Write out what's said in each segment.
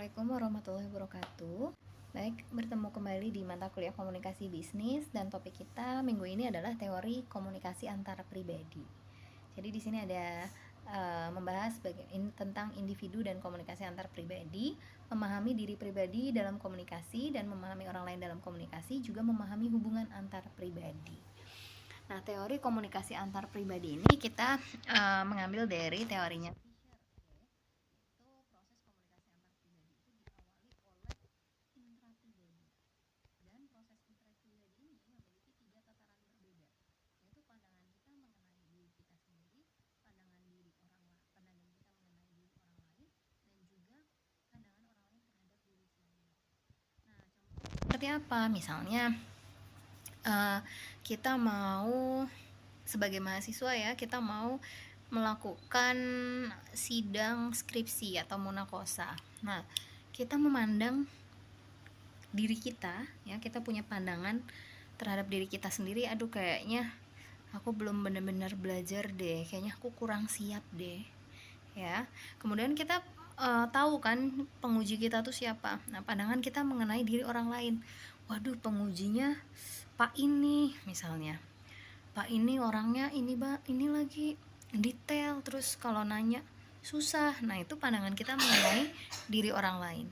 Assalamualaikum warahmatullahi wabarakatuh. Baik, bertemu kembali di mata kuliah komunikasi bisnis dan topik kita minggu ini adalah teori komunikasi antara pribadi. Jadi di sini ada membahas tentang individu dan komunikasi antar pribadi, memahami diri pribadi dalam komunikasi dan memahami orang lain dalam komunikasi, juga memahami hubungan antar pribadi. Nah, teori komunikasi antar pribadi ini kita mengambil dari teorinya seperti apa. Misalnya kita mau sebagai mahasiswa ya, kita mau melakukan sidang skripsi atau munakosa. Nah, kita memandang diri kita ya, kita punya pandangan terhadap diri kita sendiri. Aduh, kayaknya aku belum benar-benar belajar deh, kayaknya aku kurang siap deh ya. Kemudian kita tahu kan penguji kita tuh siapa. Nah, pandangan kita mengenai diri orang lain, waduh, pengujinya Pak ini misalnya, Pak ini orangnya ini lagi detail, terus kalau nanya susah. Nah, itu pandangan kita mengenai diri orang lain.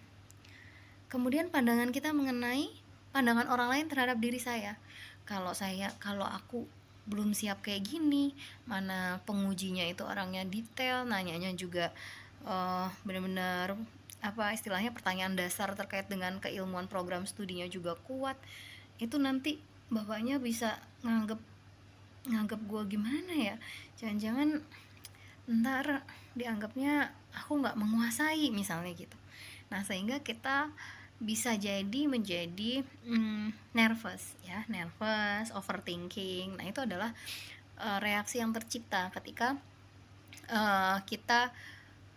Kemudian pandangan kita mengenai pandangan orang lain terhadap diri saya. Kalau aku belum siap kayak gini, mana pengujinya itu orangnya detail, nanyanya juga benar-benar apa istilahnya pertanyaan dasar terkait dengan keilmuan program studinya juga kuat. Itu nanti bapaknya bisa nganggep gue gimana ya, jangan-jangan ntar dianggapnya aku nggak menguasai misalnya gitu. Nah, sehingga kita bisa jadi menjadi nervous, overthinking. Nah, itu adalah reaksi yang tercipta ketika kita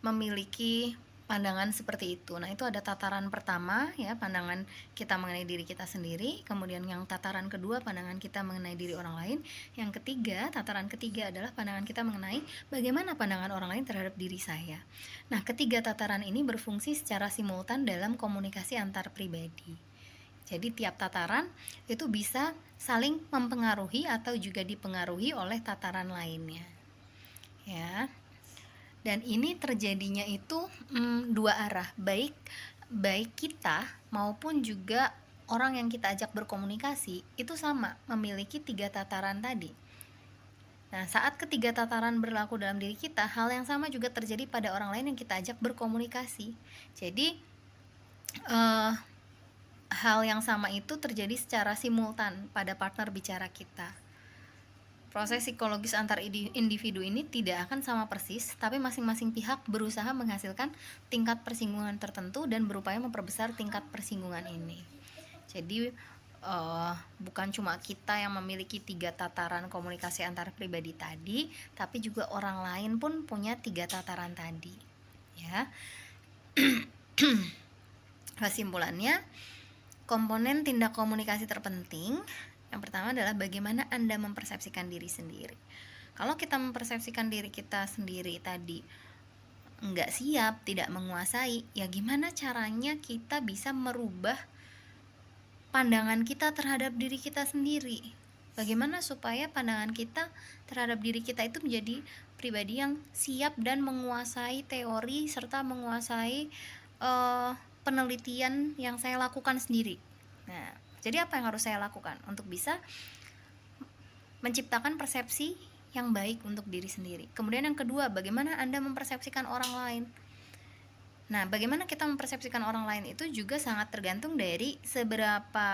memiliki pandangan seperti itu. Nah, itu ada tataran pertama ya, pandangan kita mengenai diri kita sendiri. Kemudian yang tataran kedua, pandangan kita mengenai diri orang lain. Yang ketiga, tataran ketiga adalah pandangan kita mengenai bagaimana pandangan orang lain terhadap diri saya. Nah, ketiga tataran ini berfungsi secara simultan dalam komunikasi antar pribadi. Jadi tiap tataran itu bisa saling mempengaruhi atau juga dipengaruhi oleh tataran lainnya. Ya. Dan ini terjadinya itu dua arah, baik kita maupun juga orang yang kita ajak berkomunikasi itu sama, memiliki tiga tataran tadi. Nah, saat ketiga tataran berlaku dalam diri kita, hal yang sama juga terjadi pada orang lain yang kita ajak berkomunikasi. Jadi hal yang sama itu terjadi secara simultan pada partner bicara kita. Proses psikologis antar individu ini tidak akan sama persis, tapi masing-masing pihak berusaha menghasilkan tingkat persinggungan tertentu dan berupaya memperbesar tingkat persinggungan ini. Jadi bukan cuma kita yang memiliki tiga tataran komunikasi antar pribadi tadi, tapi juga orang lain pun punya tiga tataran tadi. Ya. Kesimpulannya, komponen tindak komunikasi terpenting yang pertama adalah bagaimana Anda mempersepsikan diri sendiri. Kalau kita mempersepsikan diri kita sendiri tadi nggak siap, tidak menguasai, ya gimana caranya kita bisa merubah pandangan kita terhadap diri kita sendiri? Bagaimana supaya pandangan kita terhadap diri kita itu menjadi pribadi yang siap dan menguasai teori serta menguasai penelitian yang saya lakukan sendiri. Nah, jadi apa yang harus saya lakukan untuk bisa menciptakan persepsi yang baik untuk diri sendiri? Kemudian yang kedua, bagaimana Anda mempersepsikan orang lain? Nah, bagaimana kita mempersepsikan orang lain itu juga sangat tergantung dari seberapa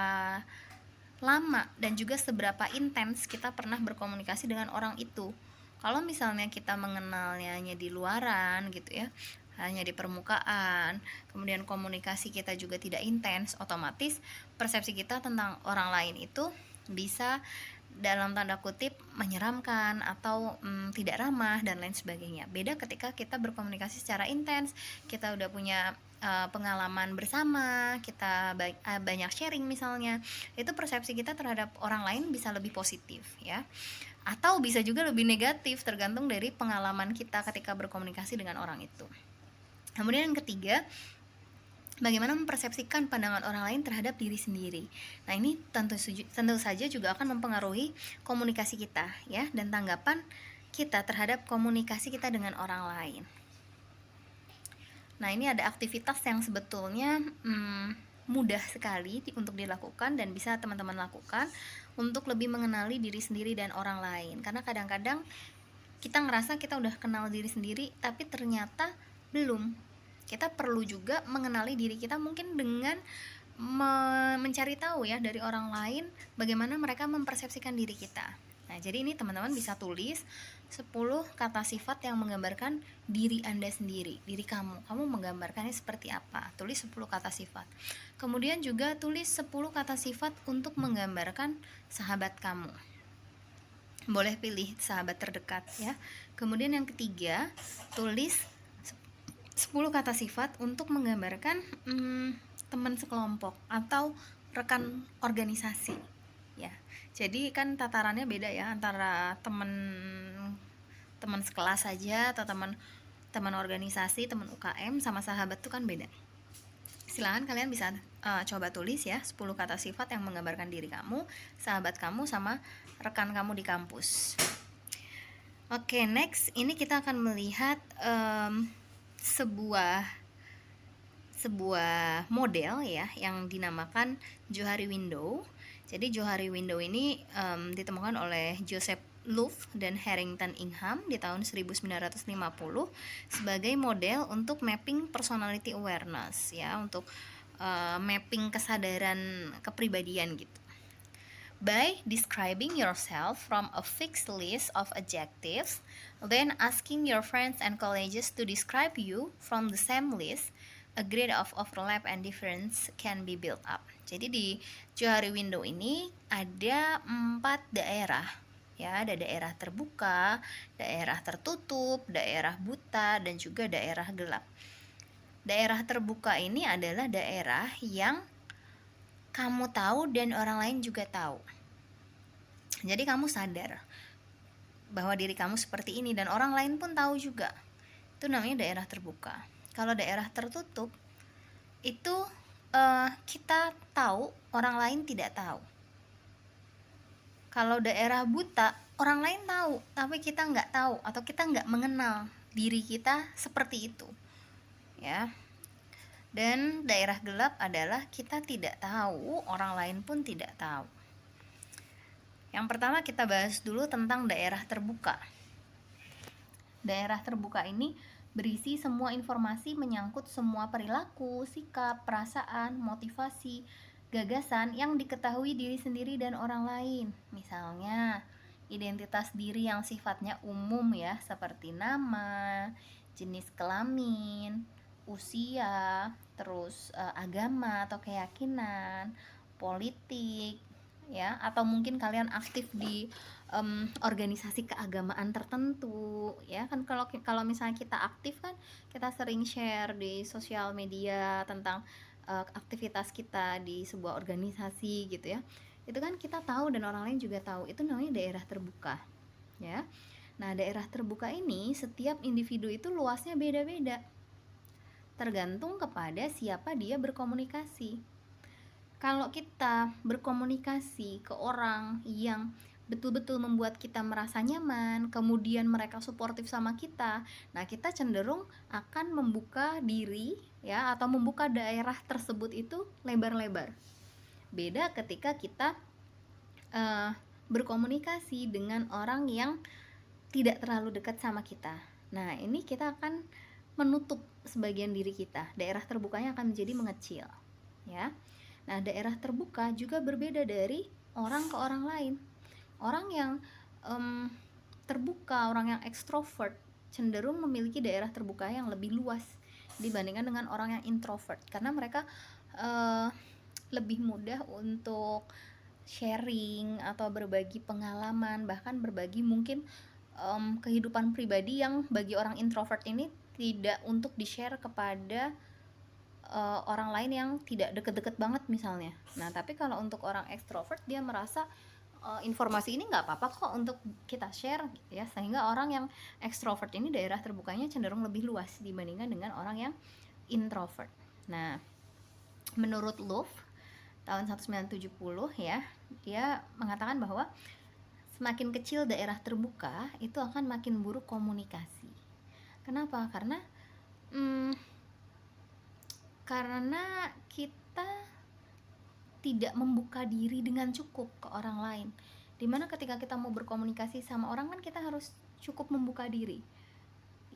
lama dan juga seberapa intens kita pernah berkomunikasi dengan orang itu. Kalau misalnya kita mengenalnya hanya di luaran gitu ya, hanya di permukaan, kemudian komunikasi kita juga tidak intens, otomatis persepsi kita tentang orang lain itu bisa dalam tanda kutip menyeramkan atau tidak ramah dan lain sebagainya. Beda ketika kita berkomunikasi secara intens, kita udah punya pengalaman bersama, kita banyak sharing misalnya, itu persepsi kita terhadap orang lain bisa lebih positif ya, atau bisa juga lebih negatif tergantung dari pengalaman kita ketika berkomunikasi dengan orang itu. Kemudian yang ketiga, bagaimana mempersepsikan pandangan orang lain terhadap diri sendiri. Nah, ini tentu saja juga akan mempengaruhi komunikasi kita ya, dan tanggapan kita terhadap komunikasi kita dengan orang lain. Nah, ini ada aktivitas yang sebetulnya mudah sekali untuk dilakukan dan bisa teman-teman lakukan untuk lebih mengenali diri sendiri dan orang lain. Karena kadang-kadang kita ngerasa kita udah kenal diri sendiri, tapi ternyata belum. Kita perlu juga mengenali diri kita mungkin dengan mencari tahu ya dari orang lain bagaimana mereka mempersepsikan diri kita. Nah, jadi ini teman-teman bisa tulis 10 kata sifat yang menggambarkan diri Anda sendiri, diri kamu. Kamu menggambarkannya seperti apa? Tulis 10 kata sifat. Kemudian juga tulis 10 kata sifat untuk menggambarkan sahabat kamu. Boleh pilih sahabat terdekat ya. Kemudian yang ketiga, tulis 10 kata sifat untuk menggambarkan teman sekelompok atau rekan organisasi ya. Jadi kan tatarannya beda ya antara teman sekelas saja atau teman organisasi, teman UKM sama sahabat tuh kan beda. Silakan kalian bisa coba tulis ya 10 kata sifat yang menggambarkan diri kamu, sahabat kamu sama rekan kamu di kampus. Oke, next ini kita akan melihat sebuah model ya yang dinamakan Johari Window. Jadi Johari Window ini ditemukan oleh Joseph Louf dan Harrington Ingham di tahun 1950 sebagai model untuk mapping personality awareness ya, untuk mapping kesadaran kepribadian gitu. By describing yourself from a fixed list of adjectives, then asking your friends and colleagues to describe you from the same list, a grid of overlap and difference can be built up. Jadi di Johari Window ini ada 4 daerah ya, ada daerah terbuka, daerah tertutup, daerah buta, dan juga daerah gelap. Daerah terbuka ini adalah daerah yang kamu tahu dan orang lain juga tahu. Jadi kamu sadar bahwa diri kamu seperti ini dan orang lain pun tahu juga. Itu namanya daerah terbuka. Kalau daerah tertutup itu kita tahu, orang lain tidak tahu. Kalau daerah buta, orang lain tahu, tapi kita nggak tahu atau kita nggak mengenal diri kita seperti itu, ya. Dan daerah gelap adalah kita tidak tahu, orang lain pun tidak tahu. Yang pertama kita bahas dulu tentang daerah terbuka. Daerah terbuka ini berisi semua informasi menyangkut semua perilaku, sikap, perasaan, motivasi, gagasan yang diketahui diri sendiri dan orang lain. Misalnya, identitas diri yang sifatnya umum ya, seperti nama, jenis kelamin, usia, terus agama atau keyakinan, politik, ya, atau mungkin kalian aktif di organisasi keagamaan tertentu, ya kan. Kalau misalnya kita aktif kan kita sering share di sosial media tentang aktivitas kita di sebuah organisasi gitu ya. Itu kan kita tahu dan orang lain juga tahu. Itu namanya daerah terbuka, ya. Nah, daerah terbuka ini setiap individu itu luasnya beda-beda, tergantung kepada siapa dia berkomunikasi. Kalau kita berkomunikasi ke orang yang betul-betul membuat kita merasa nyaman, kemudian mereka suportif sama kita, nah kita cenderung akan membuka diri ya, atau membuka daerah tersebut itu lebar-lebar. Beda ketika kita berkomunikasi dengan orang yang tidak terlalu dekat sama kita. Nah, ini kita akan menutup sebagian diri kita. Daerah terbukanya akan menjadi mengecil, ya. Nah, daerah terbuka juga berbeda dari orang ke orang lain. Orang yang terbuka, orang yang ekstrovert, cenderung memiliki daerah terbuka yang lebih luas dibandingkan dengan orang yang introvert, karena mereka lebih mudah untuk sharing atau berbagi pengalaman, bahkan berbagi mungkin kehidupan pribadi yang bagi orang introvert ini tidak untuk di-share kepada orang lain yang tidak deket-deket banget misalnya. Nah, tapi kalau untuk orang ekstrovert, dia merasa informasi ini nggak apa-apa kok untuk kita share gitu ya, sehingga orang yang ekstrovert ini daerah terbukanya cenderung lebih luas dibandingkan dengan orang yang introvert. Nah, Menurut Louvre tahun 1970 ya, dia mengatakan bahwa semakin kecil daerah terbuka itu akan makin buruk komunikasi. Kenapa? Karena kita tidak membuka diri dengan cukup ke orang lain. Dimana ketika kita mau berkomunikasi sama orang kan kita harus cukup membuka diri.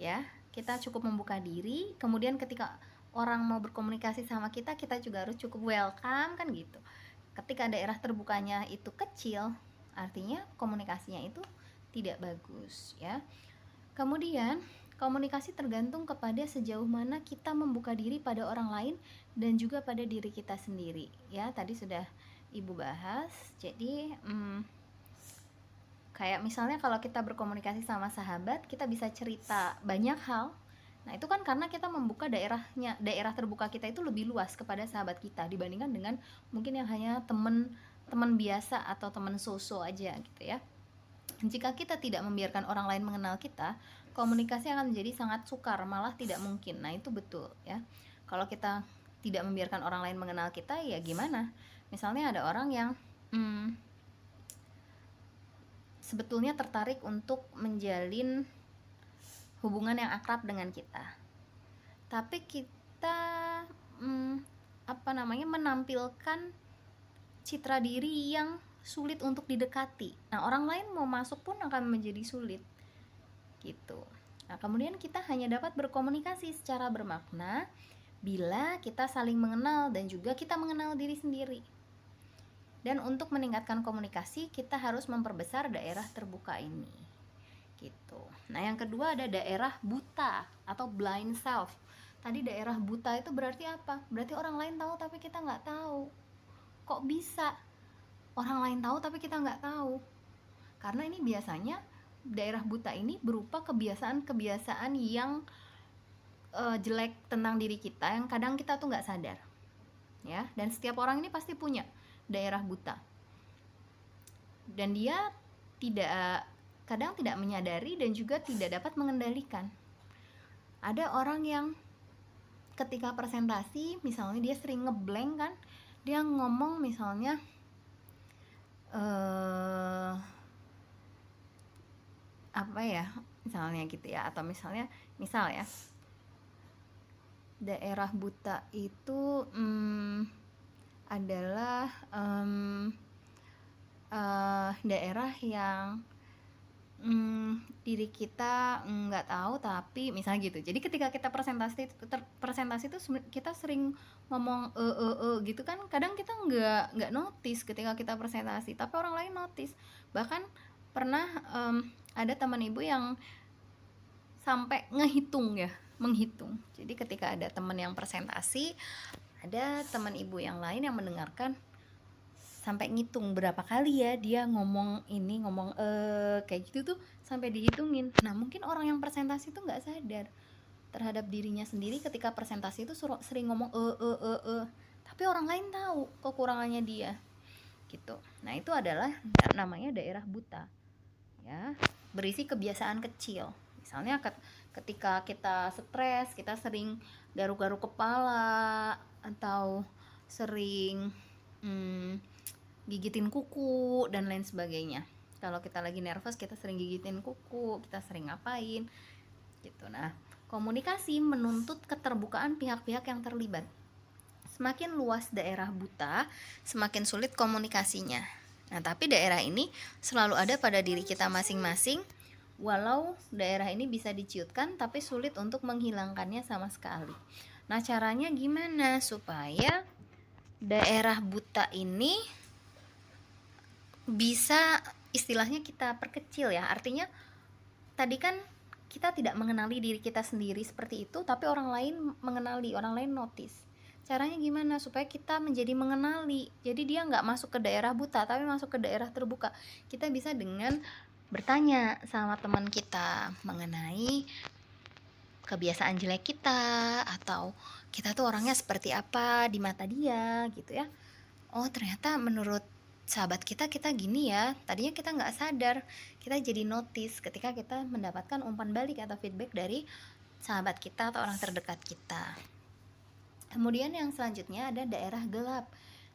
Ya, kita cukup membuka diri. Kemudian ketika orang mau berkomunikasi sama kita, kita juga harus cukup welcome kan gitu. Ketika daerah terbukanya itu kecil, artinya komunikasinya itu tidak bagus ya. Kemudian komunikasi tergantung kepada sejauh mana kita membuka diri pada orang lain dan juga pada diri kita sendiri ya. Tadi sudah Ibu bahas. Jadi kayak misalnya kalau kita berkomunikasi sama sahabat, kita bisa cerita banyak hal. Nah, itu kan karena kita membuka daerah terbuka kita itu lebih luas kepada sahabat kita dibandingkan dengan mungkin yang hanya teman biasa atau teman so-so aja gitu ya. Jika kita tidak membiarkan orang lain mengenal kita, komunikasi akan menjadi sangat sukar, malah tidak mungkin. Nah, itu betul ya. Kalau kita tidak membiarkan orang lain mengenal kita, ya gimana? Misalnya ada orang yang sebetulnya tertarik untuk menjalin hubungan yang akrab dengan kita, tapi kita menampilkan citra diri yang sulit untuk didekati. Nah, orang lain mau masuk pun akan menjadi sulit gitu. Nah, kemudian kita hanya dapat berkomunikasi secara bermakna bila kita saling mengenal dan juga kita mengenal diri sendiri. Dan untuk meningkatkan komunikasi, kita harus memperbesar daerah terbuka ini gitu. Nah, yang kedua ada daerah buta atau blind self. Tadi daerah buta itu berarti apa? Berarti orang lain tahu tapi kita nggak tahu. Kok bisa orang lain tahu tapi kita nggak tahu? Karena ini biasanya daerah buta ini berupa kebiasaan-kebiasaan yang jelek tentang diri kita yang kadang kita tuh nggak sadar ya. Dan setiap orang ini pasti punya daerah buta dan dia kadang tidak menyadari dan juga tidak dapat mengendalikan. Ada orang yang ketika presentasi misalnya dia sering ngeblank kan, dia ngomong misalnya misalnya gitu ya, atau misal ya daerah buta itu adalah daerah yang diri kita nggak tahu tapi misalnya gitu. Jadi ketika kita presentasi itu kita sering ngomong gitu kan, kadang kita nggak notice ketika kita presentasi, tapi orang lain notice. Bahkan pernah ada teman ibu yang sampai menghitung. Jadi ketika ada teman yang presentasi, ada teman ibu yang lain yang mendengarkan sampai ngitung berapa kali ya dia ngomong kayak gitu tuh sampai dihitungin. Nah, mungkin orang yang presentasi tuh nggak sadar terhadap dirinya sendiri ketika presentasi itu sering ngomong tapi orang lain tahu kekurangannya dia gitu. Nah, itu adalah namanya daerah buta ya, berisi kebiasaan kecil. Misalnya ketika kita stres, kita sering garuk-garuk kepala atau sering gigitin kuku dan lain sebagainya. Kalau kita lagi nervous, kita sering gigitin kuku, kita sering ngapain gitu. Nah, komunikasi menuntut keterbukaan pihak-pihak yang terlibat. Semakin luas daerah buta, semakin sulit komunikasinya. Nah, tapi daerah ini selalu ada pada diri kita masing-masing, walau daerah ini bisa diciutkan tapi sulit untuk menghilangkannya sama sekali. Nah, caranya gimana supaya daerah buta ini bisa istilahnya kita perkecil ya? Artinya tadi kan kita tidak mengenali diri kita sendiri seperti itu, tapi orang lain mengenali, orang lain notice. Caranya gimana supaya kita menjadi mengenali? Jadi dia nggak masuk ke daerah buta, tapi masuk ke daerah terbuka. Kita bisa dengan bertanya sama teman kita mengenai kebiasaan jelek kita, atau kita tuh orangnya seperti apa di mata dia gitu ya. Oh, ternyata menurut sahabat kita gini ya. Tadinya kita nggak sadar, kita jadi notice ketika kita mendapatkan umpan balik atau feedback dari sahabat kita atau orang terdekat kita. Kemudian yang selanjutnya ada daerah gelap.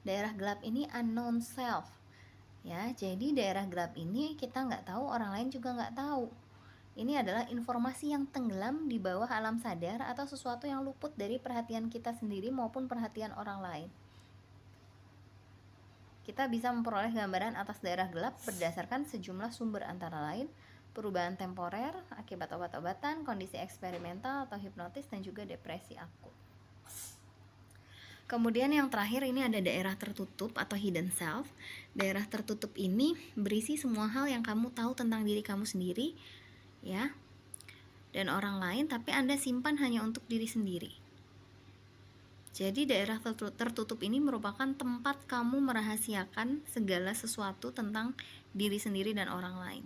Daerah gelap ini unknown self. Ya, jadi daerah gelap ini kita nggak tahu, orang lain juga nggak tahu. Ini adalah informasi yang tenggelam di bawah alam sadar atau sesuatu yang luput dari perhatian kita sendiri maupun perhatian orang lain. Kita bisa memperoleh gambaran atas daerah gelap berdasarkan sejumlah sumber, antara lain perubahan temporer akibat obat-obatan, kondisi eksperimental atau hipnotis, dan juga depresi akut. Kemudian yang terakhir ini ada daerah tertutup atau hidden self. Daerah tertutup ini berisi semua hal yang kamu tahu tentang diri kamu sendiri, ya, dan orang lain, tapi Anda simpan hanya untuk diri sendiri. Jadi daerah tertutup ini merupakan tempat kamu merahasiakan segala sesuatu tentang diri sendiri dan orang lain.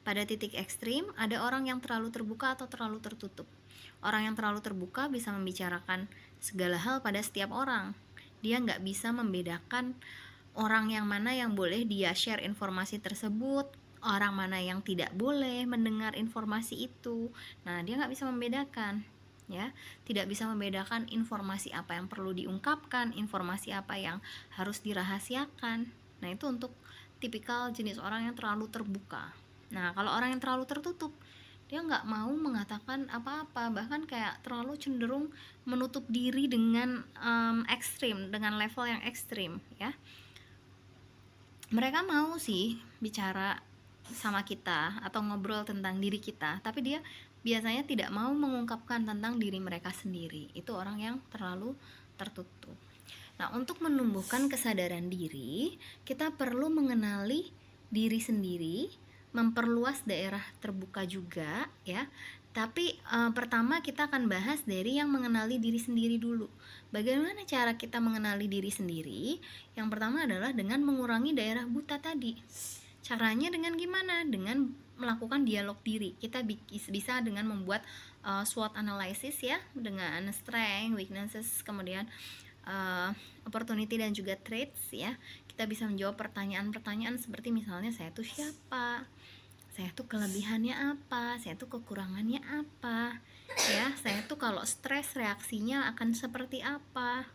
Pada titik ekstrim, ada orang yang terlalu terbuka atau terlalu tertutup. Orang yang terlalu terbuka bisa membicarakan segala hal pada setiap orang. Dia nggak bisa membedakan orang yang mana yang boleh dia share informasi tersebut, orang mana yang tidak boleh mendengar informasi itu. Nah, dia nggak bisa membedakan, ya, tidak bisa membedakan informasi apa yang perlu diungkapkan, informasi apa yang harus dirahasiakan. Nah, itu untuk tipikal jenis orang yang terlalu terbuka. Nah, kalau orang yang terlalu tertutup, dia nggak mau mengatakan apa-apa, bahkan kayak terlalu cenderung menutup diri dengan ekstrim, dengan level yang ekstrim, ya. Mereka mau sih bicara sama kita atau ngobrol tentang diri kita, tapi dia biasanya tidak mau mengungkapkan tentang diri mereka sendiri. Itu orang yang terlalu tertutup. Nah, untuk menumbuhkan kesadaran diri, kita perlu mengenali diri sendiri, memperluas daerah terbuka juga, ya. Tapi pertama kita akan bahas dari yang mengenali diri sendiri dulu. Bagaimana cara kita mengenali diri sendiri? Yang pertama adalah dengan mengurangi daerah buta tadi. Caranya dengan gimana? Dengan melakukan dialog diri. Kita bisa dengan membuat SWOT analysis, ya, dengan strength, weaknesses, kemudian opportunity dan juga traits, ya. Kita bisa menjawab pertanyaan-pertanyaan seperti misalnya, saya tuh siapa, saya tuh kelebihannya apa, saya tuh kekurangannya apa, ya, saya tuh kalau stres reaksinya akan seperti apa.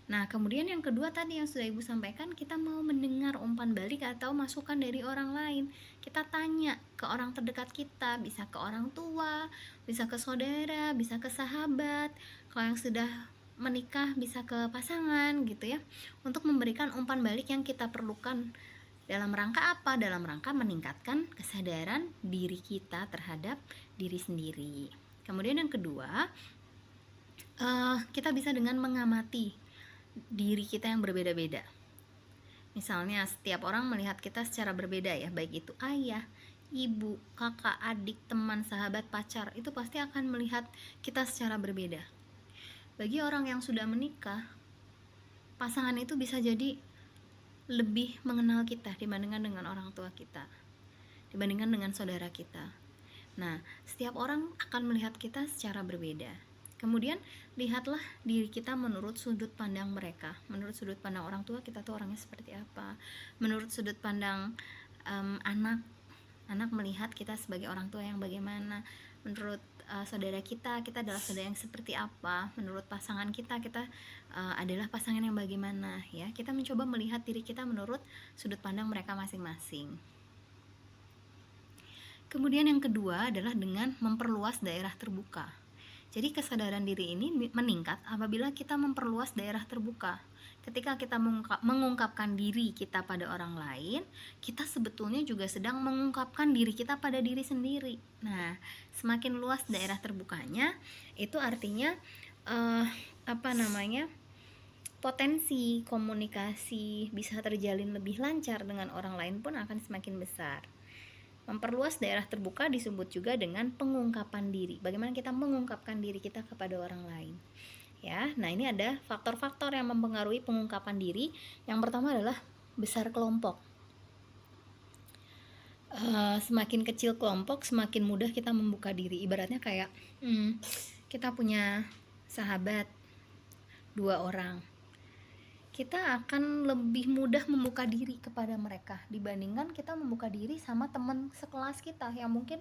Nah, kemudian yang kedua tadi yang sudah Ibu sampaikan, kita mau mendengar umpan balik atau masukan dari orang lain. Kita tanya ke orang terdekat kita, bisa ke orang tua, bisa ke saudara, bisa ke sahabat. Kalau yang sudah menikah bisa ke pasangan, gitu ya, untuk memberikan umpan balik yang kita perlukan. Dalam rangka apa? Dalam rangka meningkatkan kesadaran diri kita terhadap diri sendiri. Kemudian yang kedua, kita bisa dengan mengamati diri kita yang berbeda-beda. Misalnya setiap orang melihat kita secara berbeda, ya, baik itu ayah, ibu, kakak, adik, teman, sahabat, pacar, itu pasti akan melihat kita secara berbeda. Bagi orang yang sudah menikah, pasangan itu bisa jadi lebih mengenal kita dibandingkan dengan orang tua kita, dibandingkan dengan saudara kita. Nah, setiap orang akan melihat kita secara berbeda. Kemudian lihatlah diri kita menurut sudut pandang mereka. Menurut sudut pandang orang tua, kita tuh orangnya seperti apa. Menurut sudut pandang anak melihat kita sebagai orang tua yang bagaimana. Menurut saudara kita adalah saudara yang seperti apa. Menurut pasangan kita adalah pasangan yang bagaimana, ya. Kita mencoba melihat diri kita menurut sudut pandang mereka masing-masing. Kemudian yang kedua adalah dengan memperluas daerah terbuka. Jadi kesadaran diri ini meningkat apabila kita memperluas daerah terbuka. Ketika kita mengungkapkan diri kita pada orang lain, kita sebetulnya juga sedang mengungkapkan diri kita pada diri sendiri. Nah, semakin luas daerah terbukanya, itu artinya potensi komunikasi bisa terjalin lebih lancar dengan orang lain pun akan semakin besar. Memperluas daerah terbuka disebut juga dengan pengungkapan diri. Bagaimana kita mengungkapkan diri kita kepada orang lain, ya. Nah, ini ada faktor-faktor yang mempengaruhi pengungkapan diri. Yang pertama adalah besar kelompok. Semakin kecil kelompok, semakin mudah kita membuka diri. Ibaratnya kayak kita punya sahabat 2 orang, kita akan lebih mudah membuka diri kepada mereka dibandingkan kita membuka diri sama teman sekelas kita yang mungkin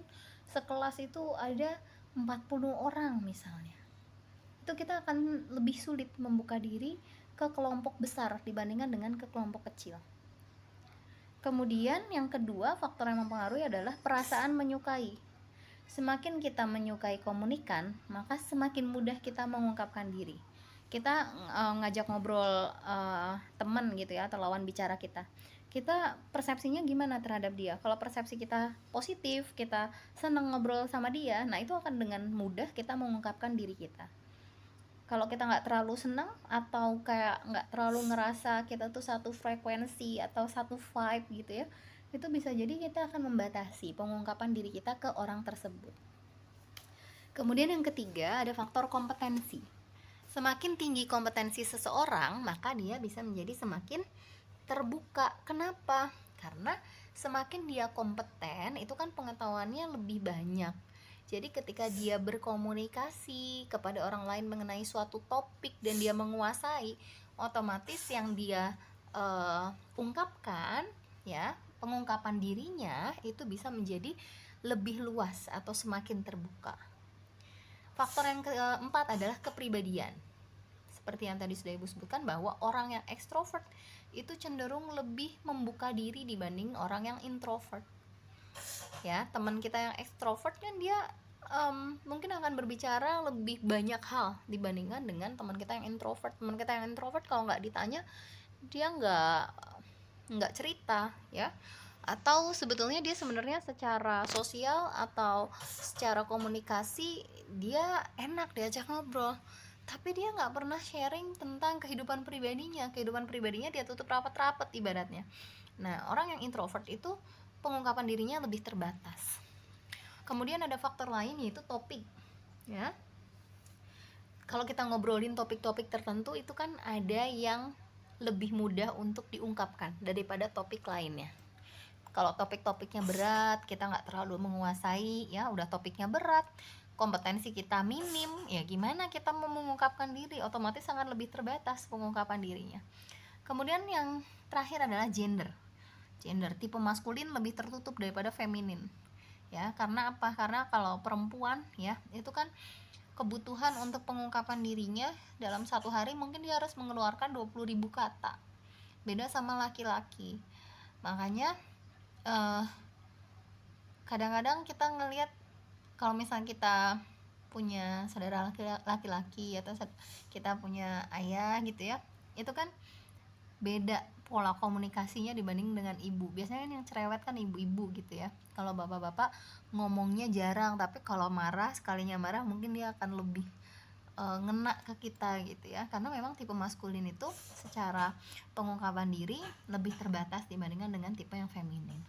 sekelas itu ada 40 orang misalnya. itu kita akan lebih sulit membuka diri ke kelompok besar dibandingkan dengan ke kelompok kecil. Kemudian yang kedua, faktor yang mempengaruhi adalah perasaan menyukai. Semakin kita menyukai komunikan, maka semakin mudah kita mengungkapkan diri. Kita ngajak ngobrol teman gitu ya, atau lawan bicara kita persepsinya gimana terhadap dia. Kalau persepsi kita positif, kita senang ngobrol sama dia, nah itu akan dengan mudah kita mengungkapkan diri kita. Kalau kita nggak terlalu senang atau kayak nggak terlalu ngerasa kita tuh satu frekuensi atau satu vibe gitu ya, itu bisa jadi kita akan membatasi pengungkapan diri kita ke orang tersebut. Kemudian yang ketiga ada faktor kompetensi. Semakin tinggi kompetensi seseorang, maka dia bisa menjadi semakin terbuka. Kenapa? Karena semakin dia kompeten, itu kan pengetahuannya lebih banyak. Jadi ketika dia berkomunikasi kepada orang lain mengenai suatu topik dan dia menguasai, otomatis yang dia ungkapkan ya, pengungkapan dirinya itu bisa menjadi lebih luas atau semakin terbuka. Faktor yang keempat adalah kepribadian. Seperti yang tadi sudah Ibu sebutkan, bahwa orang yang ekstrovert itu cenderung lebih membuka diri dibanding orang yang introvert. Ya, teman kita yang ekstrovert kan dia mungkin akan berbicara lebih banyak hal dibandingkan dengan teman kita yang introvert. Teman kita yang introvert kalau nggak ditanya dia nggak cerita ya, atau sebetulnya dia sebenarnya secara sosial atau secara komunikasi dia enak diajak ngobrol, tapi dia nggak pernah sharing tentang kehidupan pribadinya dia tutup rapat-rapat ibaratnya. Nah, orang yang introvert itu pengungkapan dirinya lebih terbatas. Kemudian ada faktor lain yaitu topik ya. Kalau kita ngobrolin topik-topik tertentu itu kan ada yang lebih mudah untuk diungkapkan daripada topik lainnya. Kalau topik-topiknya berat, kita nggak terlalu menguasai ya, udah topiknya berat, kompetensi kita minim, ya gimana kita mau mengungkapkan diri, otomatis sangat lebih terbatas pengungkapan dirinya. Kemudian yang terakhir adalah gender. Tipe maskulin lebih tertutup daripada feminin. Ya, karena apa? Karena kalau perempuan ya, itu kan kebutuhan untuk pengungkapan dirinya dalam satu hari mungkin dia harus mengeluarkan 20.000 kata. Beda sama laki-laki. Makanya kadang-kadang kita ngelihat kalau misalnya kita punya saudara laki-laki atau kita punya ayah gitu ya, itu kan beda pola komunikasinya dibanding dengan ibu. Biasanya yang cerewet kan ibu-ibu gitu ya. Kalau bapak-bapak ngomongnya jarang, tapi kalau marah, sekalinya marah mungkin dia akan lebih ngena ke kita gitu ya. Karena memang tipe maskulin itu secara pengungkapan diri lebih terbatas dibandingkan dengan tipe yang feminin.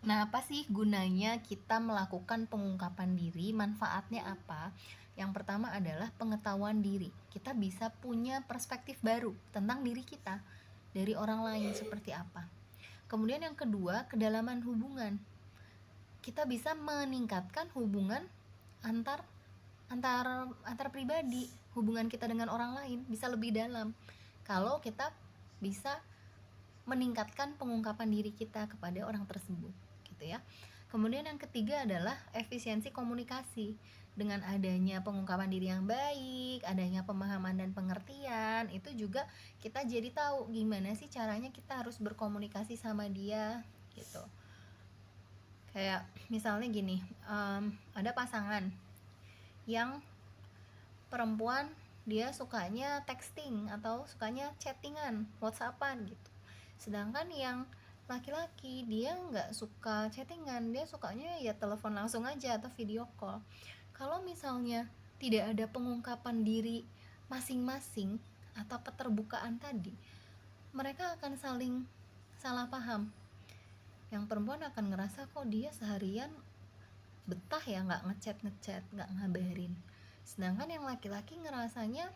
Nah, apa sih gunanya kita melakukan pengungkapan diri? Manfaatnya apa? Yang pertama adalah pengetahuan diri. Kita bisa punya perspektif baru tentang diri kita dari orang lain seperti apa. Kemudian yang kedua, kedalaman hubungan. Kita bisa meningkatkan hubungan antar pribadi. Hubungan kita dengan orang lain bisa lebih dalam kalau kita bisa meningkatkan pengungkapan diri kita kepada orang tersebut gitu ya. Kemudian yang ketiga adalah efisiensi komunikasi. Dengan adanya pengungkapan diri yang baik, adanya pemahaman dan pengertian, itu juga kita jadi tahu gimana sih caranya kita harus berkomunikasi sama dia gitu. Kayak misalnya gini, ada pasangan yang perempuan dia sukanya texting atau sukanya chattingan, whatsappan gitu. Sedangkan yang laki-laki dia nggak suka chattingan, dia sukanya ya telepon langsung aja atau video call. Kalau misalnya tidak ada pengungkapan diri masing-masing atau keterbukaan tadi, mereka akan saling salah paham. Yang perempuan akan ngerasa kok dia seharian betah ya nggak ngechat, nggak ngabarin. Sedangkan yang laki-laki ngerasanya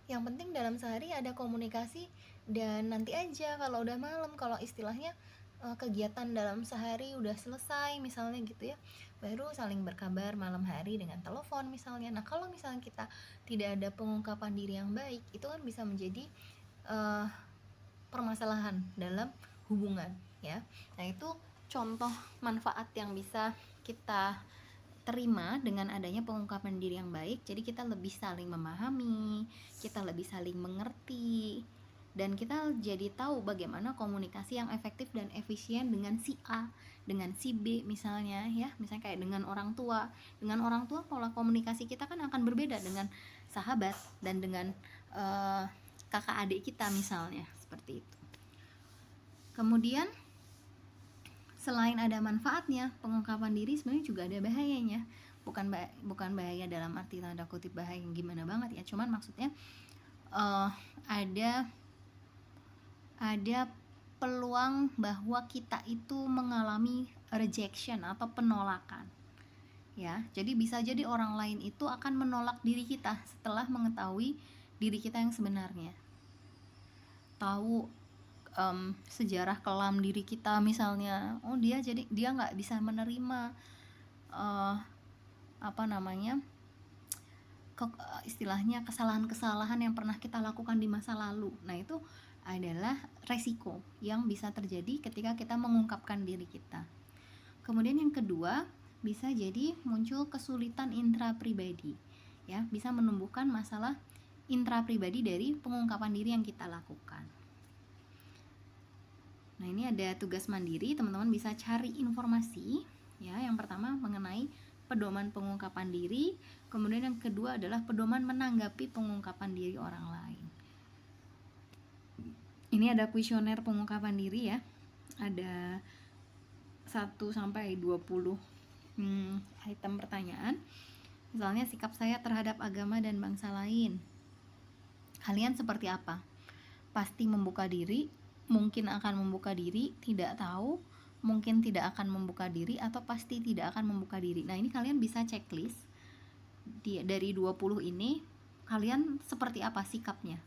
yang penting dalam sehari ada komunikasi, dan nanti aja kalau udah malam, kalau istilahnya kegiatan dalam sehari udah selesai misalnya gitu ya, baru saling berkabar malam hari dengan telepon misalnya. Nah, kalau misalnya kita tidak ada pengungkapan diri yang baik, itu kan bisa menjadi permasalahan dalam hubungan ya. Nah, itu contoh manfaat yang bisa kita terima dengan adanya pengungkapan diri yang baik. Jadi kita lebih saling memahami, kita lebih saling mengerti, dan kita jadi tahu bagaimana komunikasi yang efektif dan efisien dengan si A, dengan si B misalnya ya. Misalnya kayak dengan orang tua. Dengan orang tua pola komunikasi kita kan akan berbeda dengan sahabat dan dengan kakak adik kita misalnya, seperti itu. Kemudian selain ada manfaatnya, pengungkapan diri sebenarnya juga ada bahayanya. Bukan bahaya dalam arti tanda kutip bahaya yang gimana banget ya, cuman maksudnya ada peluang bahwa kita itu mengalami rejection atau penolakan ya. Jadi bisa jadi orang lain itu akan menolak diri kita setelah mengetahui diri kita yang sebenarnya, tahu sejarah kelam diri kita misalnya. Dia nggak bisa menerima istilahnya kesalahan-kesalahan yang pernah kita lakukan di masa lalu. Nah, itu adalah resiko yang bisa terjadi ketika kita mengungkapkan diri kita. Kemudian yang kedua, bisa jadi muncul kesulitan intrapribadi ya, bisa menumbuhkan masalah intrapribadi dari pengungkapan diri yang kita lakukan. Nah, ini ada tugas mandiri, teman-teman bisa cari informasi ya. Yang pertama mengenai pedoman pengungkapan diri, kemudian yang kedua adalah pedoman menanggapi pengungkapan diri orang lain. Ini ada kuesioner pengungkapan diri ya. Ada 1-20 item pertanyaan. Misalnya, sikap saya terhadap agama dan bangsa lain. Kalian seperti apa? Pasti membuka diri, mungkin akan membuka diri, tidak tahu, mungkin tidak akan membuka diri, atau pasti tidak akan membuka diri. Nah, ini kalian bisa checklist dari 20 ini, kalian seperti apa sikapnya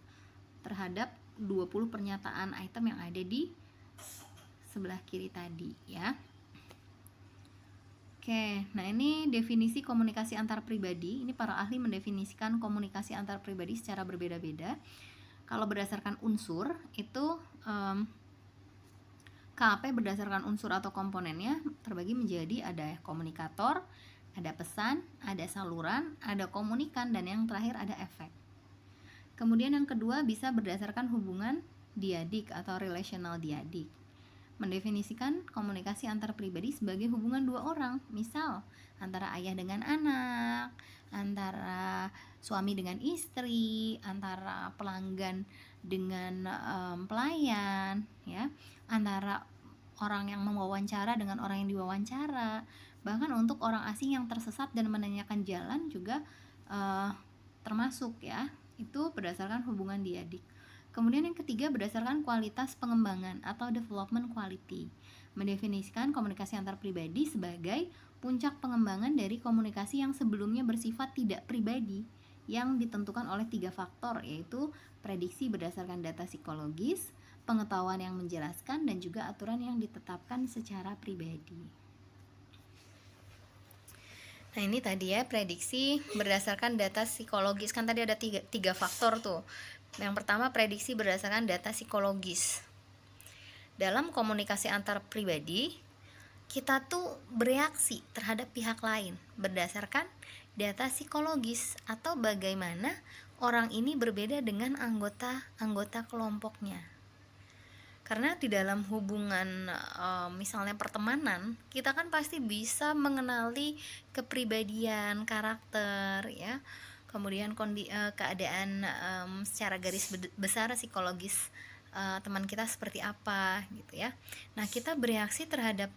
terhadap 20 pernyataan item yang ada di sebelah kiri tadi ya. Oke, nah ini definisi komunikasi antar pribadi. Ini para ahli mendefinisikan komunikasi antar pribadi secara berbeda-beda. Kalau berdasarkan unsur itu KAP berdasarkan unsur atau komponennya terbagi menjadi ada komunikator, ada pesan, ada saluran, ada komunikan, dan yang terakhir ada efek. Kemudian yang kedua bisa berdasarkan hubungan diadik atau relational diadik. Mendefinisikan komunikasi antar pribadi sebagai hubungan dua orang, misal antara ayah dengan anak, antara suami dengan istri, antara pelanggan dengan pelayan ya, antara orang yang mewawancara dengan orang yang diwawancara, bahkan untuk orang asing yang tersesat dan menanyakan jalan juga termasuk ya. Itu berdasarkan hubungan diadik. Kemudian yang ketiga berdasarkan kualitas pengembangan atau development quality. Mendefinisikan komunikasi antar pribadi sebagai puncak pengembangan dari komunikasi yang sebelumnya bersifat tidak pribadi, yang ditentukan oleh 3 faktor, yaitu prediksi berdasarkan data psikologis, pengetahuan yang menjelaskan, dan juga aturan yang ditetapkan secara pribadi. Nah, ini tadi ya, prediksi berdasarkan data psikologis. Kan tadi ada tiga faktor tuh. Yang pertama, prediksi berdasarkan data psikologis. Dalam komunikasi antar pribadi, kita tuh bereaksi terhadap pihak lain berdasarkan data psikologis atau bagaimana orang ini berbeda dengan anggota kelompoknya. Karena di dalam hubungan misalnya pertemanan, kita kan pasti bisa mengenali kepribadian, karakter ya. Kemudian keadaan secara garis besar psikologis teman kita seperti apa gitu ya. Nah, kita bereaksi terhadap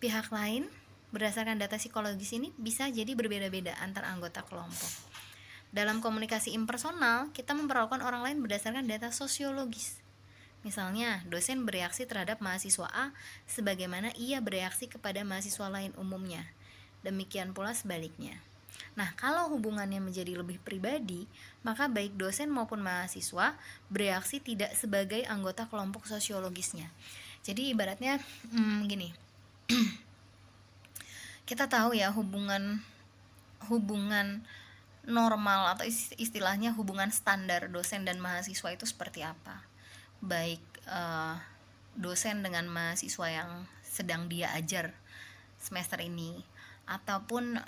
pihak lain berdasarkan data psikologis ini bisa jadi berbeda-beda antar anggota kelompok. Dalam komunikasi impersonal, kita memperlakukan orang lain berdasarkan data sosiologis. Misalnya, dosen bereaksi terhadap mahasiswa A sebagaimana ia bereaksi kepada mahasiswa lain umumnya. Demikian pula sebaliknya. Nah, kalau hubungannya menjadi lebih pribadi, maka baik dosen maupun mahasiswa bereaksi tidak sebagai anggota kelompok sosiologisnya. Jadi ibaratnya gini, kita tahu ya hubungan normal atau istilahnya hubungan standar dosen dan mahasiswa itu seperti apa. Baik dosen dengan mahasiswa yang sedang dia ajar semester ini, ataupun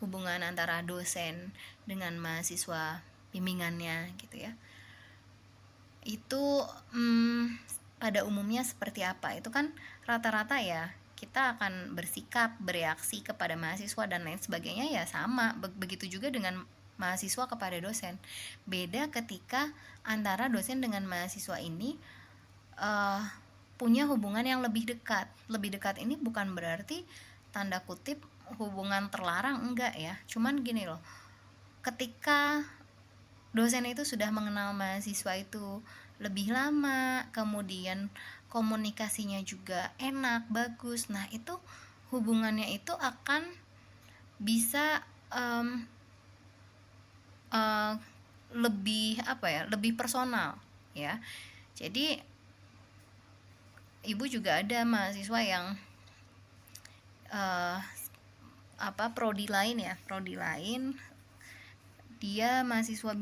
hubungan antara dosen dengan mahasiswa bimbingannya gitu ya. Itu pada umumnya seperti apa? Itu kan rata-rata ya kita akan bersikap, bereaksi kepada mahasiswa dan lain sebagainya ya sama. Begitu juga dengan mahasiswa kepada dosen. Beda ketika antara dosen dengan mahasiswa ini punya hubungan yang lebih dekat. Lebih dekat ini bukan berarti tanda kutip hubungan terlarang, enggak ya. Cuman gini loh, ketika dosen itu sudah mengenal mahasiswa itu lebih lama, kemudian komunikasinya juga enak, bagus. Nah, itu hubungannya itu akan bisa lebih lebih personal ya. Jadi ibu juga ada mahasiswa yang prodi lain, dia mahasiswa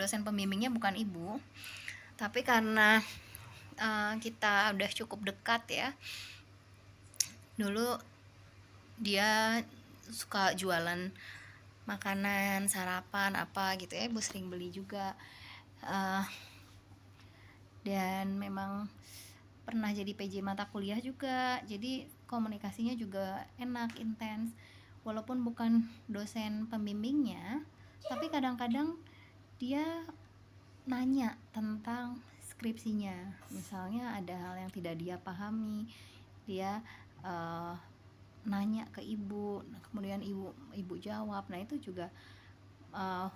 dosen pembimbingnya bukan ibu, tapi karena kita udah cukup dekat ya, dulu dia suka jualan makanan, sarapan apa gitu ya, ibu sering beli juga, dan memang pernah jadi PJ mata kuliah juga, jadi komunikasinya juga enak, intens, walaupun bukan dosen pembimbingnya, tapi kadang-kadang dia nanya tentang skripsinya, misalnya ada hal yang tidak dia pahami, dia nanya ke ibu, kemudian ibu jawab. Nah itu juga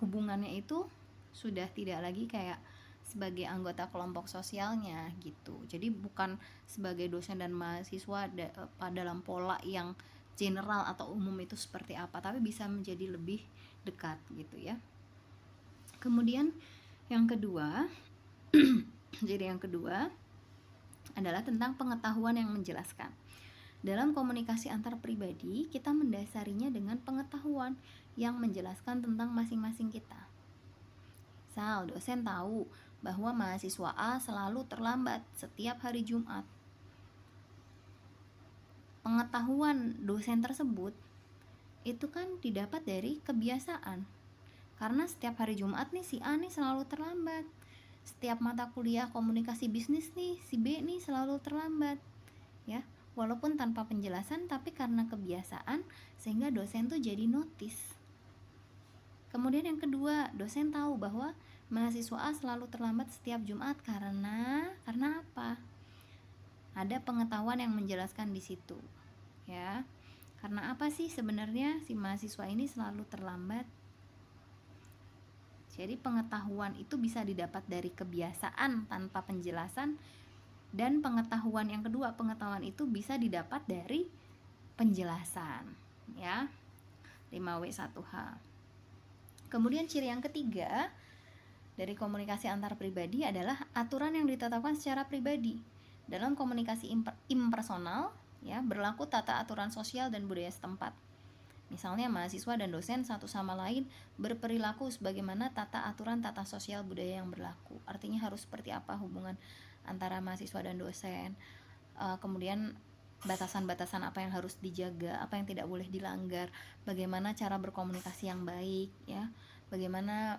hubungannya itu sudah tidak lagi kayak sebagai anggota kelompok sosialnya gitu. Jadi bukan sebagai dosen dan mahasiswa dalam pola yang general atau umum itu seperti apa, tapi bisa menjadi lebih dekat gitu ya. Kemudian yang kedua jadi yang kedua adalah tentang pengetahuan yang menjelaskan. Dalam komunikasi antar pribadi, kita mendasarinya dengan pengetahuan yang menjelaskan tentang masing-masing kita. Misal, dosen tahu bahwa mahasiswa A selalu terlambat setiap hari Jumat. Pengetahuan dosen tersebut itu kan didapat dari kebiasaan. Karena setiap hari Jumat nih si A nih selalu terlambat. Setiap mata kuliah komunikasi bisnis nih si B nih selalu terlambat. Ya, walaupun tanpa penjelasan, tapi karena kebiasaan sehingga dosen tuh jadi notice. Kemudian yang kedua, dosen tahu bahwa mahasiswa A selalu terlambat setiap Jumat karena apa? Ada pengetahuan yang menjelaskan di situ, ya. Karena apa sih sebenarnya si mahasiswa ini selalu terlambat? Jadi pengetahuan itu bisa didapat dari kebiasaan tanpa penjelasan, dan pengetahuan yang kedua, pengetahuan itu bisa didapat dari penjelasan, ya. 5W1H. Kemudian ciri yang ketiga dari komunikasi antar pribadi adalah aturan yang ditetapkan secara pribadi. Dalam komunikasi impersonal, ya, berlaku tata aturan sosial dan budaya setempat. Misalnya mahasiswa dan dosen satu sama lain berperilaku sebagaimana tata aturan tata sosial budaya yang berlaku. Artinya harus seperti apa hubungan antara mahasiswa dan dosen. Kemudian batasan-batasan apa yang harus dijaga, apa yang tidak boleh dilanggar, bagaimana cara berkomunikasi yang baik, ya, bagaimana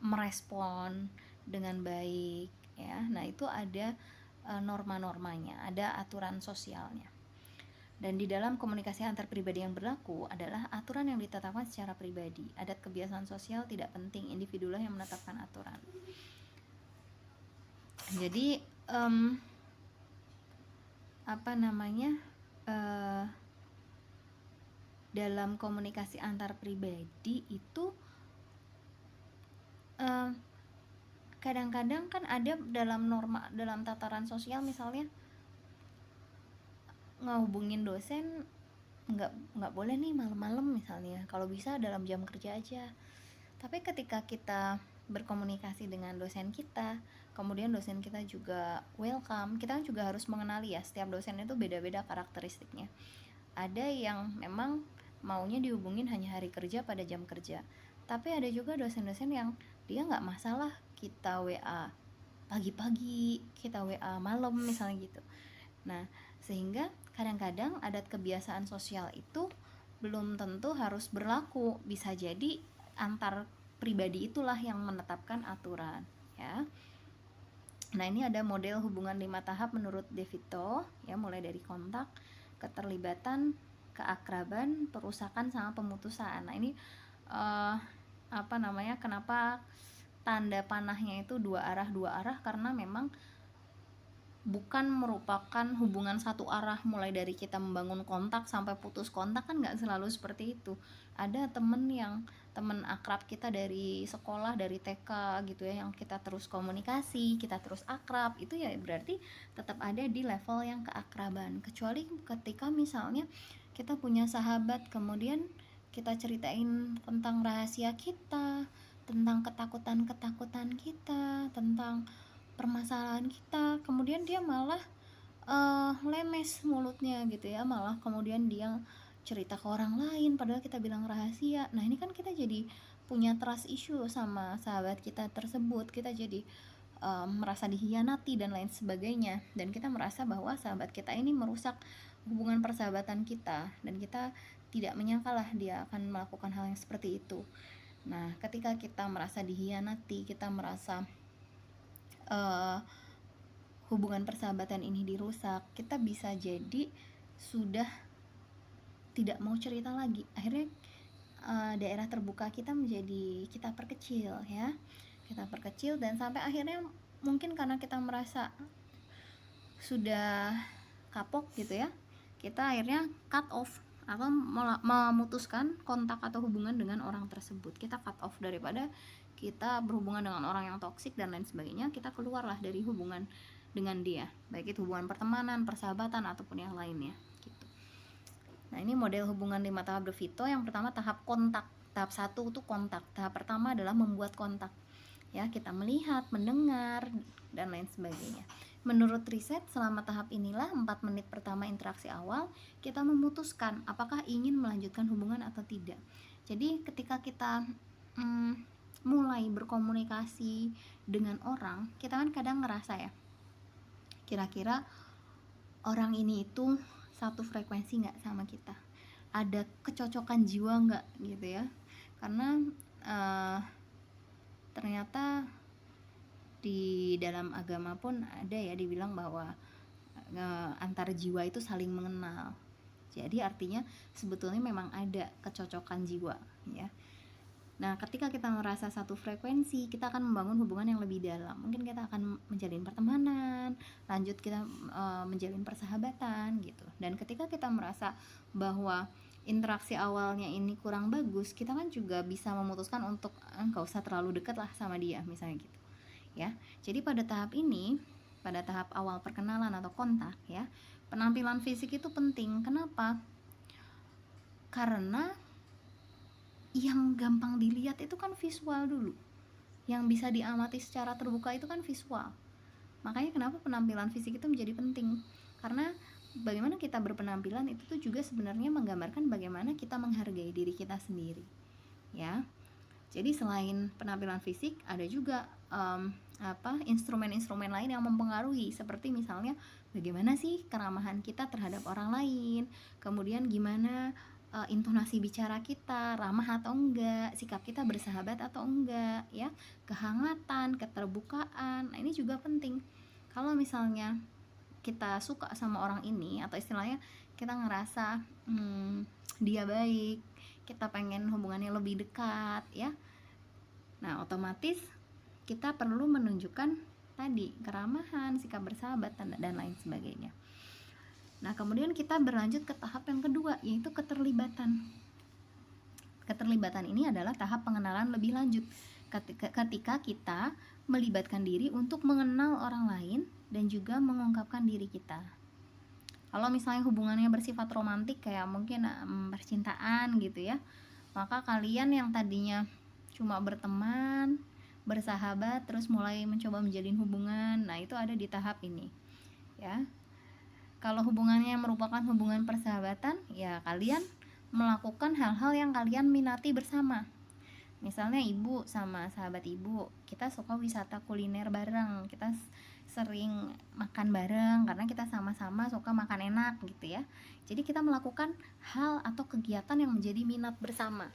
merespon dengan baik, ya. Nah itu ada norma-normanya, ada aturan sosialnya. Dan di dalam komunikasi antar pribadi yang berlaku adalah aturan yang ditetapkan secara pribadi. Adat kebiasaan sosial tidak penting, individulah yang menetapkan aturan. Jadi dalam komunikasi antar pribadi itu kadang-kadang kan ada dalam norma, dalam tataran sosial, misalnya ngehubungin dosen nggak boleh nih malam-malam misalnya, kalau bisa dalam jam kerja aja. Tapi ketika kita berkomunikasi dengan dosen kita, kemudian dosen kita juga welcome, kita kan juga harus mengenali ya, setiap dosen itu beda-beda karakteristiknya. Ada yang memang maunya dihubungin hanya hari kerja pada jam kerja, tapi ada juga dosen-dosen yang dia nggak masalah kita WA pagi-pagi, kita WA malam misalnya gitu. Nah, sehingga kadang-kadang adat kebiasaan sosial itu belum tentu harus berlaku, bisa jadi antar pribadi itulah yang menetapkan aturan, ya. Nah, ini ada model hubungan 5 tahap menurut De Vito, ya, mulai dari kontak, keterlibatan, keakraban, perusakan, sama pemutusan. Nah, ini kenapa tanda panahnya itu dua arah, karena memang bukan merupakan hubungan satu arah, mulai dari kita membangun kontak sampai putus kontak kan nggak selalu seperti itu. Ada temen akrab kita dari sekolah, dari TK gitu ya, yang kita terus komunikasi, kita terus akrab, itu ya berarti tetap ada di level yang keakraban. Kecuali ketika misalnya kita punya sahabat, kemudian kita ceritain tentang rahasia kita, tentang ketakutan kita, tentang permasalahan kita, kemudian dia malah lemes mulutnya gitu ya, malah kemudian dia cerita ke orang lain padahal kita bilang rahasia. Nah, ini kan kita jadi punya trust issue sama sahabat kita tersebut, kita jadi merasa dikhianati dan lain sebagainya, dan kita merasa bahwa sahabat kita ini merusak hubungan persahabatan kita, dan kita tidak menyangkalah dia akan melakukan hal yang seperti itu. Nah, ketika kita merasa dikhianati, kita merasa hubungan persahabatan ini dirusak, kita bisa jadi sudah tidak mau cerita lagi. Akhirnya daerah terbuka kita perkecil, ya, kita perkecil, dan sampai akhirnya mungkin karena kita merasa sudah kapok gitu ya, kita akhirnya cut off atau memutuskan kontak atau hubungan dengan orang tersebut. Kita cut off, daripada kita berhubungan dengan orang yang toksik dan lain sebagainya, kita keluarlah dari hubungan dengan dia, baik itu hubungan pertemanan, persahabatan, ataupun yang lainnya gitu. Nah, ini model hubungan 5 tahap De Vito. Yang pertama tahap kontak. Tahap 1 itu kontak. Tahap pertama adalah membuat kontak, ya, kita melihat, mendengar, dan lain sebagainya. Menurut riset, selama tahap inilah 4 menit pertama interaksi awal, kita memutuskan apakah ingin melanjutkan hubungan atau tidak. Jadi ketika kita mulai berkomunikasi dengan orang, kita kan kadang ngerasa ya, kira-kira orang ini itu satu frekuensi nggak sama kita, ada kecocokan jiwa nggak gitu ya. Karena ternyata di dalam agama pun ada ya, dibilang bahwa antar jiwa itu saling mengenal. Jadi artinya sebetulnya memang ada kecocokan jiwa, ya. Nah, ketika kita merasa satu frekuensi, kita akan membangun hubungan yang lebih dalam. Mungkin kita akan menjalin pertemanan, lanjut kita menjalin persahabatan gitu. Dan ketika kita merasa bahwa interaksi awalnya ini kurang bagus, kita kan juga bisa memutuskan untuk nggak usah terlalu dekat lah sama dia, misalnya gitu, ya. Jadi pada tahap ini, pada tahap awal perkenalan atau kontak, ya, penampilan fisik itu penting. Kenapa? Karena yang gampang dilihat itu kan visual dulu, yang bisa diamati secara terbuka itu kan visual. Makanya kenapa penampilan fisik itu menjadi penting, karena bagaimana kita berpenampilan itu tuh juga sebenarnya menggambarkan bagaimana kita menghargai diri kita sendiri, ya. Jadi selain penampilan fisik, ada juga instrumen-instrumen lain yang mempengaruhi, seperti misalnya bagaimana sih keramahan kita terhadap orang lain, kemudian gimana intonasi bicara kita, ramah atau enggak, sikap kita bersahabat atau enggak, ya, kehangatan, keterbukaan. Nah, ini juga penting. Kalau misalnya kita suka sama orang ini, atau istilahnya kita ngerasa dia baik, kita pengen hubungannya lebih dekat, ya. Nah, otomatis kita perlu menunjukkan tadi keramahan, sikap bersahabat, dan lain sebagainya. Nah, kemudian kita berlanjut ke tahap yang kedua, yaitu keterlibatan. Keterlibatan ini adalah tahap pengenalan lebih lanjut, ketika kita melibatkan diri untuk mengenal orang lain dan juga mengungkapkan diri kita. Kalau misalnya hubungannya bersifat romantik, kayak mungkin percintaan gitu ya, maka kalian yang tadinya cuma berteman, bersahabat, terus mulai mencoba menjalin hubungan, nah itu ada di tahap ini, ya. Kalau hubungannya merupakan hubungan persahabatan, ya kalian melakukan hal-hal yang kalian minati bersama. Misalnya ibu sama sahabat ibu, kita suka wisata kuliner bareng, kita sering makan bareng karena kita sama-sama suka makan enak gitu ya. Jadi kita melakukan hal atau kegiatan yang menjadi minat bersama.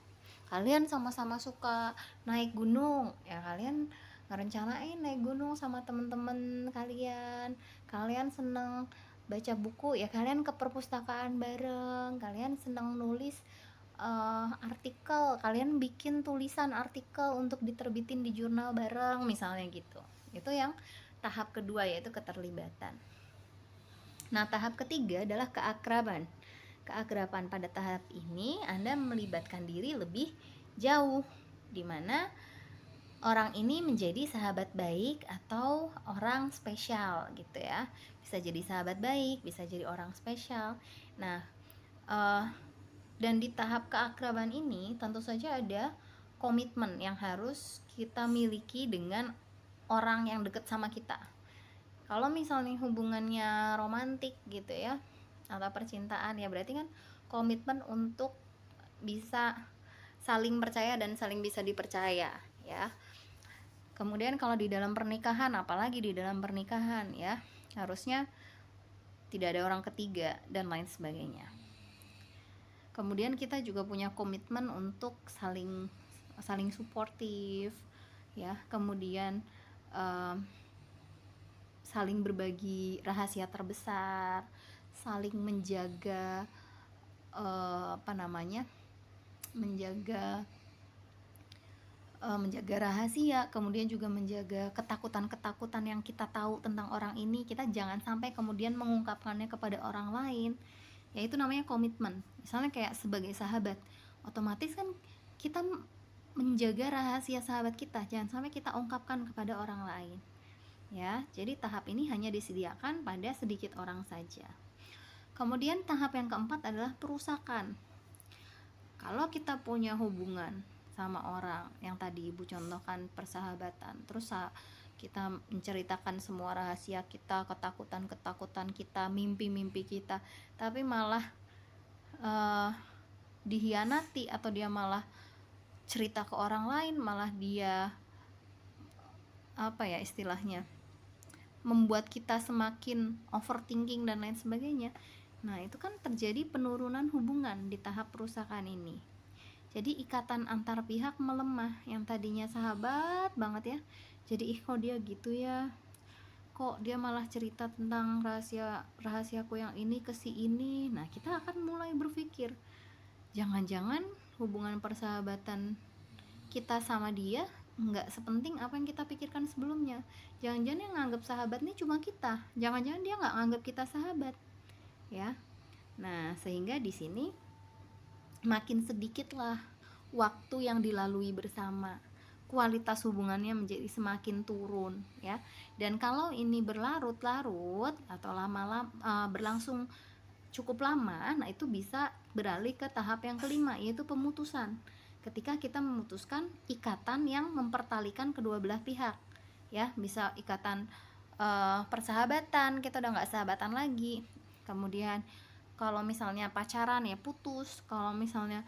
Kalian sama-sama suka naik gunung, ya kalian ngerencanain naik gunung sama temen-temen kalian. Kalian seneng baca buku, ya kalian ke perpustakaan bareng. Kalian seneng nulis artikel, kalian bikin tulisan artikel untuk diterbitin di jurnal bareng misalnya gitu. Itu yang tahap kedua, yaitu keterlibatan. Nah, tahap ketiga adalah keakraban. Keakraban pada tahap ini Anda melibatkan diri lebih jauh, di mana orang ini menjadi sahabat baik atau orang spesial gitu ya. Bisa jadi sahabat baik, bisa jadi orang spesial. Nah, dan di tahap keakraban ini tentu saja ada komitmen yang harus kita miliki dengan orang yang dekat sama kita. Kalau misalnya hubungannya romantik gitu ya, atau percintaan, ya berarti kan komitmen untuk bisa saling percaya dan saling bisa dipercaya ya. Kemudian kalau di dalam pernikahan, apalagi di dalam pernikahan ya, harusnya tidak ada orang ketiga dan lain sebagainya. Kemudian kita juga punya komitmen untuk saling suportif ya. Kemudian saling berbagi rahasia terbesar, saling menjaga menjaga rahasia, kemudian juga menjaga ketakutan-ketakutan yang kita tahu tentang orang ini, kita jangan sampai kemudian mengungkapkannya kepada orang lain. Ya itu namanya komitmen. Misalnya kayak sebagai sahabat, otomatis kan kita menjaga rahasia sahabat kita, jangan sampai kita ungkapkan kepada orang lain. Ya, jadi tahap ini hanya disediakan pada sedikit orang saja. Kemudian tahap yang keempat adalah perusakan. Kalau kita punya hubungan sama orang yang tadi Ibu contohkan persahabatan, terus kita menceritakan semua rahasia kita, ketakutan-ketakutan kita, mimpi-mimpi kita, tapi malah dihianati atau dia malah cerita ke orang lain, malah dia istilahnya membuat kita semakin overthinking dan lain sebagainya. Nah, itu kan terjadi penurunan hubungan di tahap perusakan ini. Jadi ikatan antar pihak melemah. Yang tadinya sahabat banget ya, jadi kok dia gitu ya, kok dia malah cerita tentang rahasiaku yang ini ke si ini. Nah, kita akan mulai berpikir, jangan-jangan hubungan persahabatan kita sama dia nggak sepenting apa yang kita pikirkan sebelumnya. Jangan-jangan yang nganggap sahabat nih cuma kita, jangan-jangan dia nggak nganggap kita sahabat ya. Nah, sehingga di sini makin sedikitlah waktu yang dilalui bersama, kualitas hubungannya menjadi semakin turun ya. Dan kalau ini berlarut-larut atau berlangsung cukup lama, nah itu bisa beralih ke tahap yang kelima, yaitu pemutusan. Ketika kita memutuskan ikatan yang mempertalikan kedua belah pihak ya, bisa ikatan persahabatan, kita udah nggak sahabatan lagi. Kemudian kalau misalnya pacaran ya putus, kalau misalnya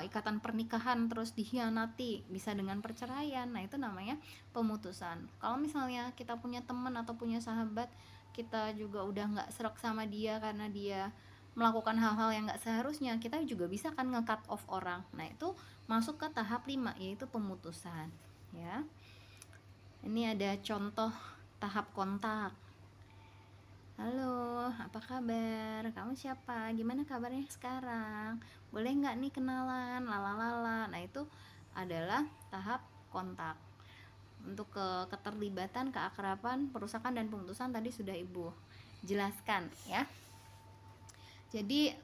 ikatan pernikahan terus dikhianati, bisa dengan perceraian. Nah, itu namanya pemutusan. Kalau misalnya kita punya teman atau punya sahabat, kita juga udah nggak serak sama dia karena dia melakukan hal-hal yang nggak seharusnya, kita juga bisa kan nge-cut off orang. Nah, itu masuk ke tahap 5, yaitu pemutusan ya. Ini ada contoh tahap kontak. Halo, apa kabar? Kamu siapa? Gimana kabarnya sekarang? Boleh nggak nih kenalan? Lalalala. Nah, itu adalah tahap kontak. Untuk keterlibatan, keakraban, perusakan, dan pemutusan tadi sudah Ibu jelaskan ya. Jadi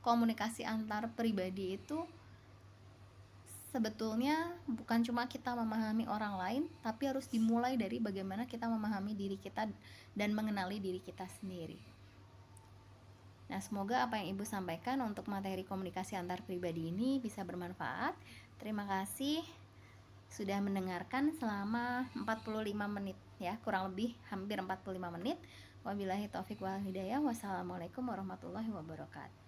komunikasi antar pribadi itu sebetulnya bukan cuma kita memahami orang lain, tapi harus dimulai dari bagaimana kita memahami diri kita dan mengenali diri kita sendiri. Nah, semoga apa yang Ibu sampaikan untuk materi komunikasi antar pribadi ini bisa bermanfaat. Terima kasih sudah mendengarkan selama 45 menit ya, kurang lebih hampir 45 menit. Wabillahi taufik wal hidayah. Wassalamualaikum warahmatullahi wabarakatuh.